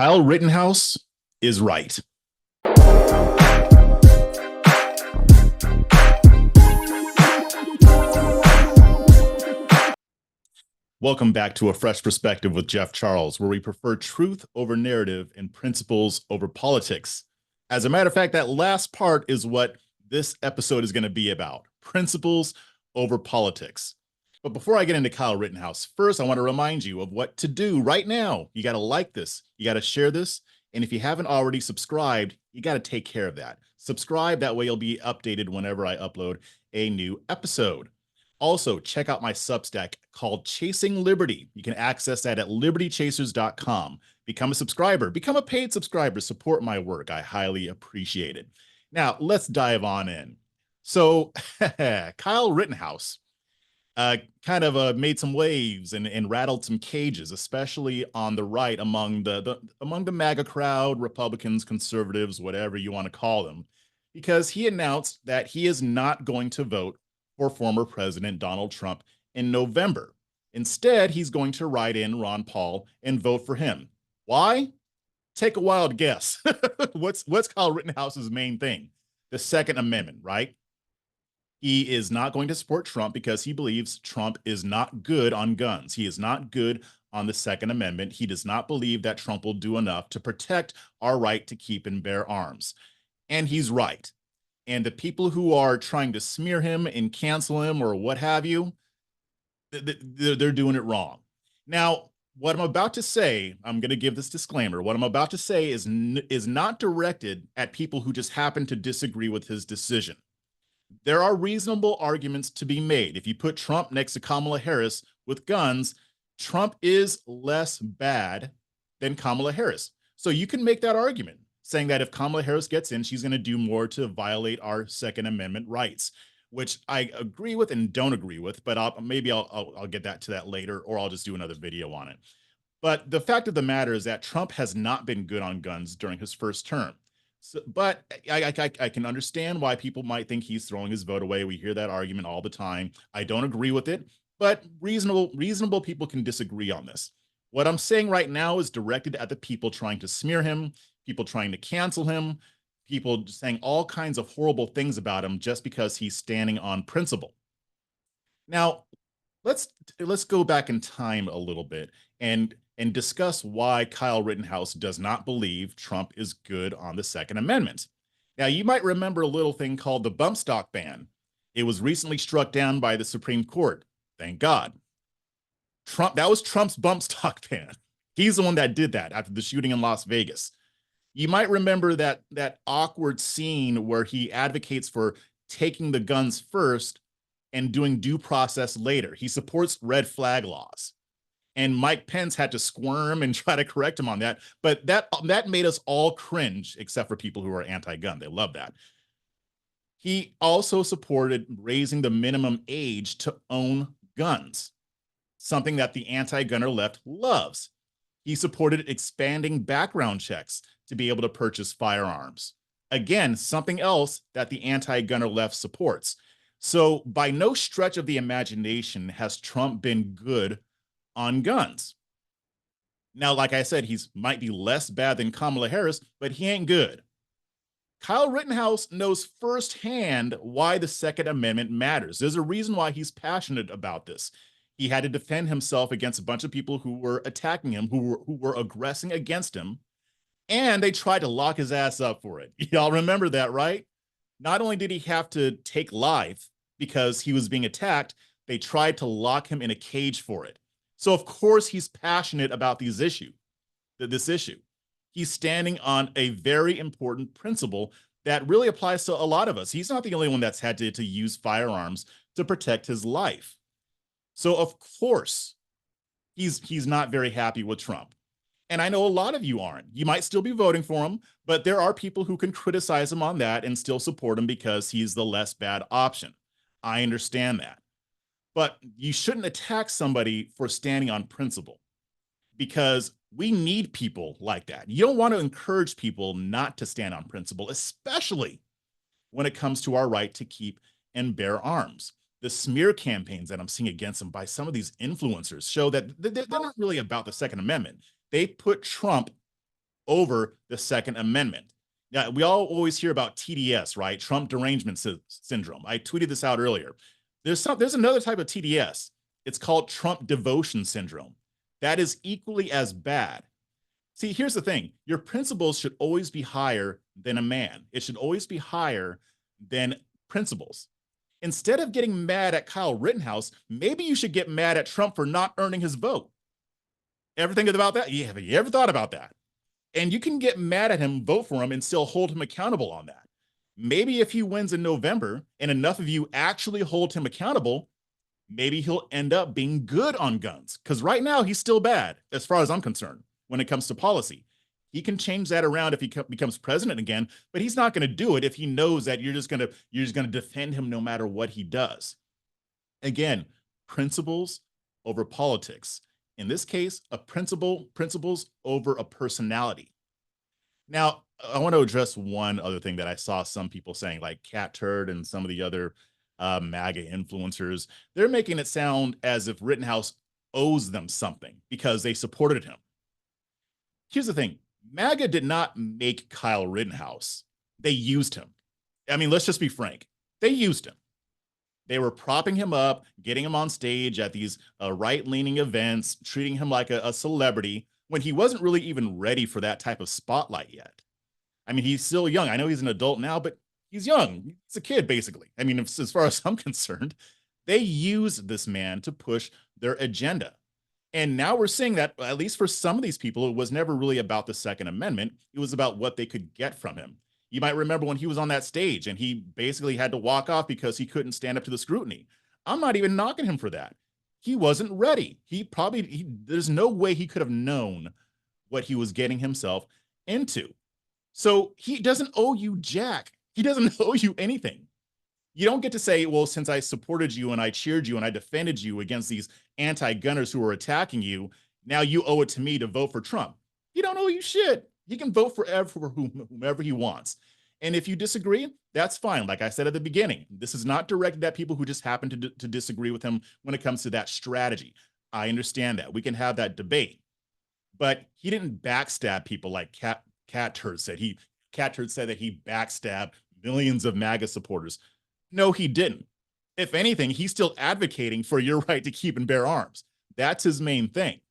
Kyle Rittenhouse is right. Welcome back to A Fresh Perspective with Jeff Charles, where we prefer truth over narrative and principles over politics. As a matter of fact, that last part is what this episode is going to be about: principles over politics. But before I get into Kyle Rittenhouse, first, I want to remind you of what to do right now. You got to like this, you got to share this, and if you haven't already subscribed, you got to take care of that. Subscribe, that way you'll be updated whenever I upload a new episode. Also, check out my Substack called Chasing Liberty. You can access that at libertychasers.com. Become a subscriber, become a paid subscriber, support my work. I highly appreciate it. Now, let's dive on in. So, Kyle Rittenhouse kind of made some waves and rattled some cages, especially on the right among the MAGA crowd, Republicans, conservatives, whatever you want to call them, because he announced that he is not going to vote for former President Donald Trump in November. Instead, he's going to write in Ron Paul and vote for him. Why? Take a wild guess. What's Kyle Rittenhouse's main thing? The Second Amendment, right? He is not going to support Trump because he believes Trump is not good on guns. He is not good on the Second Amendment. He does not believe that Trump will do enough to protect our right to keep and bear arms. And he's right. And the people who are trying to smear him and cancel him or what have you, they're doing it wrong. Now, what I'm about to say, I'm going to give this disclaimer. What I'm about to say is not directed at people who just happen to disagree with his decision. There are reasonable arguments to be made. If you put Trump next to Kamala Harris with guns, Trump is less bad than Kamala Harris. So you can make that argument, saying that if Kamala Harris gets in, she's going to do more to violate our Second Amendment rights, which I agree with and don't agree with, but I'll get to that later, or I'll just do another video on it. But the fact of the matter is that Trump has not been good on guns during his first term. So, but I can understand why people might think he's throwing his vote away. We hear that argument all the time. I don't agree with it, but reasonable people can disagree on this. What I'm saying right now is directed at the people trying to smear him, people trying to cancel him, people saying all kinds of horrible things about him just because he's standing on principle. Now, let's go back in time a little bit and discuss why Kyle Rittenhouse does not believe Trump is good on the Second Amendment. Now, you might remember a little thing called the bump stock ban. It was recently struck down by the Supreme Court. Thank God. That was Trump's bump stock ban. He's the one that did that after the shooting in Las Vegas. You might remember that awkward scene where he advocates for taking the guns first and doing due process later. He supports red flag laws. And Mike Pence had to squirm and try to correct him on that. But that made us all cringe, except for people who are anti-gun. They love that. He also supported raising the minimum age to own guns, something that the anti-gunner left loves. He supported expanding background checks to be able to purchase firearms. Again, something else that the anti-gunner left supports. So by no stretch of the imagination has Trump been good on guns. Now, like I said, he's might be less bad than Kamala Harris, but he ain't good. Kyle Rittenhouse knows firsthand why the Second Amendment matters. There's a reason why he's passionate about this. He had to defend himself against a bunch of people who were attacking him, who were aggressing against him, and they tried to lock his ass up for it. Y'all remember that, right? Not only did he have to take life because he was being attacked, they tried to lock him in a cage for it. So of course he's passionate about this issue. He's standing on a very important principle that really applies to a lot of us. He's not the only one that's had to use firearms to protect his life. So of course he's not very happy with Trump. And I know a lot of you aren't. You might still be voting for him, but there are people who can criticize him on that and still support him because he's the less bad option. I understand that. But you shouldn't attack somebody for standing on principle, because we need people like that. You don't want to encourage people not to stand on principle, especially when it comes to our right to keep and bear arms. The smear campaigns that I'm seeing against them by some of these influencers show that they're not really about the Second Amendment. They put Trump over the Second Amendment. Now, we all always hear about TDS, right? Trump derangement syndrome. I tweeted this out earlier. There's another type of TDS. It's called Trump devotion syndrome. That is equally as bad. See, here's the thing. Your principles should always be higher than a man. It should always be higher than principles. Instead of getting mad at Kyle Rittenhouse, maybe you should get mad at Trump for not earning his vote. Ever think about that? Yeah, have you ever thought about that? And you can get mad at him, vote for him, and still hold him accountable on that. Maybe if he wins in November and enough of you actually hold him accountable, maybe he'll end up being good on guns. Because right now he's still bad, as far as I'm concerned, when it comes to policy. He can change that around if he becomes president again, but he's not going to do it if he knows that you're just going to defend him no matter what he does. Again, principles over politics. In this case, principles over a personality. Now, I want to address one other thing that I saw some people saying, like Cat Turd and some of the other MAGA influencers. They're making it sound as if Rittenhouse owes them something because they supported him. Here's the thing. MAGA did not make Kyle Rittenhouse. They used him. I mean, let's just be frank. They used him. They were propping him up, getting him on stage at these right-leaning events, treating him like a celebrity when he wasn't really even ready for that type of spotlight yet. I mean, he's still young. I know he's an adult now, but he's young. He's a kid, basically. I mean, as far as I'm concerned, they used this man to push their agenda. And now we're seeing that, at least for some of these people, it was never really about the Second Amendment. It was about what they could get from him. You might remember when he was on that stage and he basically had to walk off because he couldn't stand up to the scrutiny. I'm not even knocking him for that. He wasn't ready. There's no way he could have known what he was getting himself into. So he doesn't owe you jack. He doesn't owe you anything. You don't get to say, well, since I supported you and I cheered you and I defended you against these anti-gunners who are attacking you, now you owe it to me to vote for Trump. He don't owe you shit. He can vote for whomever he wants. And if you disagree, that's fine. Like I said at the beginning, this is not directed at people who just happen to disagree with him when it comes to that strategy. I understand that. We can have that debate. But he didn't backstab people like Cat Turd said. Cat Turd said that he backstabbed millions of MAGA supporters. No, he didn't. If anything, he's still advocating for your right to keep and bear arms. That's his main thing.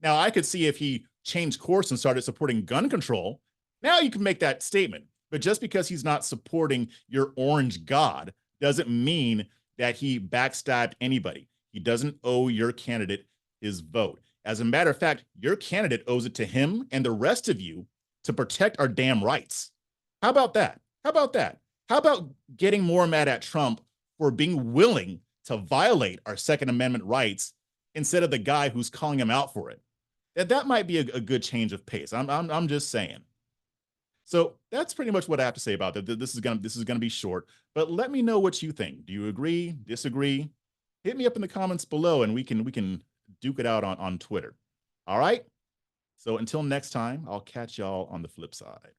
Now, I could see if he changed course and started supporting gun control, now you can make that statement. But just because he's not supporting your orange god doesn't mean that he backstabbed anybody. He doesn't owe your candidate his vote. As a matter of fact, your candidate owes it to him and the rest of you to protect our damn rights. How about that? How about that? How about getting more mad at Trump for being willing to violate our Second Amendment rights instead of the guy who's calling him out for it? That might be a good change of pace. I'm just saying. So that's pretty much what I have to say about that. This is gonna be short, but let me know what you think. Do you agree? Disagree? Hit me up in the comments below, and we can duke it out on Twitter. All right. So until next time, I'll catch y'all on the flip side.